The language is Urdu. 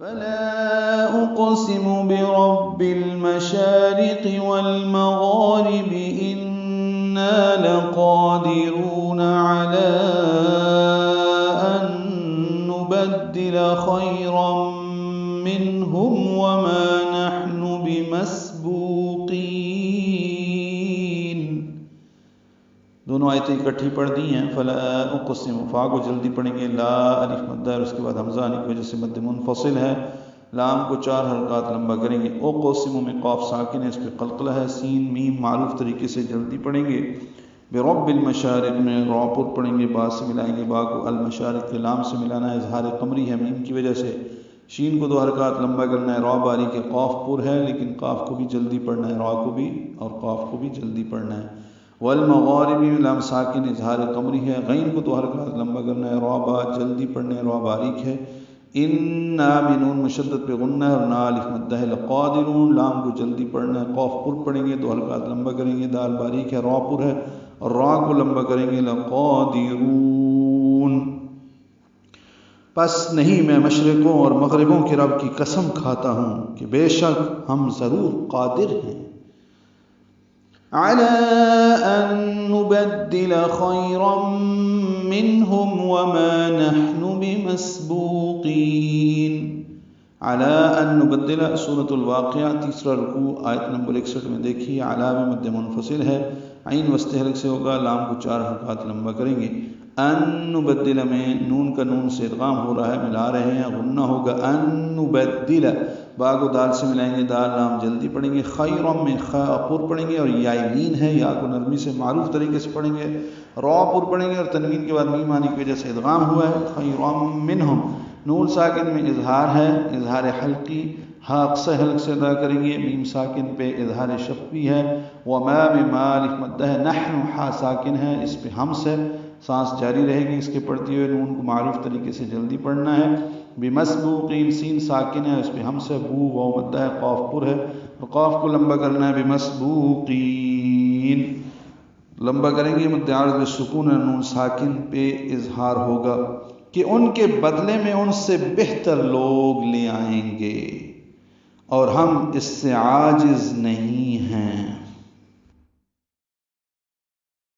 فلا اقسم برب المشارق والمغارب انا لقادرون على ان نبدل خيرا منهم وما نحن بمسبوقين. دونوں آیتیں اکٹھی پڑھ دی ہیں. فلا اقسم، فا کو جلدی پڑھیں گے، لا الف مدہ ہے، اس کے بعد حمزہ آنے کی وجہ سے مد منفصل ہے. لام کو 4 حرکات لمبا کریں گے. اقسم میں قاف ساکن ہے، اس پہ قلقلہ ہے. سین میم معروف طریقے سے جلدی پڑھیں گے. برب المشارق میں را پر پڑھیں گے، با سے ملائیں گے، با کو المشارق کے لام سے ملانا ہے، اظہار قمری ہے میم کی وجہ سے. شین کو 2 حرکات لمبا کرنا ہے. را باریک ہے، قاف پر ہے لیکن قاف کو بھی جلدی پڑھنا ہے، را کو بھی اور قاف کو بھی جلدی پڑھنا ہے. والمغارب لام ساکن اظہار قمری ہے. غین کو 2 حرکات لمبا کرنا ہے. را با جلدی پڑھنا ہے، را باریک ہے. انا بنون مشدد پہ غنہ ہے اور نا الف مدہ ہے. لقادرون لام کو جلدی پڑھنا ہے، قاف پر پڑھیں گے، 2 حرکات لمبا کریں گے، دال باریک ہے، را پر ہے اور را کو لمبا کریں گے. لقادرون. پس نہیں میں مشرقوں اور مغربوں کے رب کی قسم کھاتا ہوں کہ بے شک ہم ضرور قادر ہیں. علی ان نبدل خیرا منہم وما نحن بمسبوقین. علی ان نبدل سورۃ الواقعہ 3 رکوع آیت نمبر 61 میں دیکھیے. علی میں مد منفصل ہے، عین وسط حلق سے ہوگا، لام کو 4 حرکات لمبا کریں گے. ان نبدل میں نون کا نون سے ادغام ہو رہا ہے، ملا رہے ہیں، غنہ ہوگا. ان نبدل با کو دال سے ملائیں گے، دال لام جلدی پڑھیں گے. خیرا میں خا پر پڑھیں گے اور یا مین ہے، یا کو نرمی سے معروف طریقے سے پڑھیں گے. را پر پڑھیں گے اور تنوین کے بعد میم آنے کی وجہ سے ادغام ہوا ہے. خیرا منہم نون ساکن میں اظہار ہے، اظہار حلقی، ہا اقصی حلق سے ادا کریں گے. میم ساکن پہ اظہار شفوی ہے. وما میں ما الف مدہ ہے. نحن ہا ساکن ہے، اس پہ ہمس ہے، سانس جاری رہے گی اس کے پڑھتے ہوئے. نون کو معروف طریقے سے جلدی پڑھنا ہے. بمسبوقین سین ساکن ہے، اس پہ ہمس ہے. بو واو مدہ ہے، قاف پر ہے اور قاف کو لمبا کرنا ہے. بمسبوقین لمبا کریں گے. مد عارض بالسکون ہے، نون ساکن پہ اظہار ہوگا کہ ان کے بدلے میں ان سے بہتر لوگ لے آئیں گے اور ہم اس سے عاجز نہیں ہیں.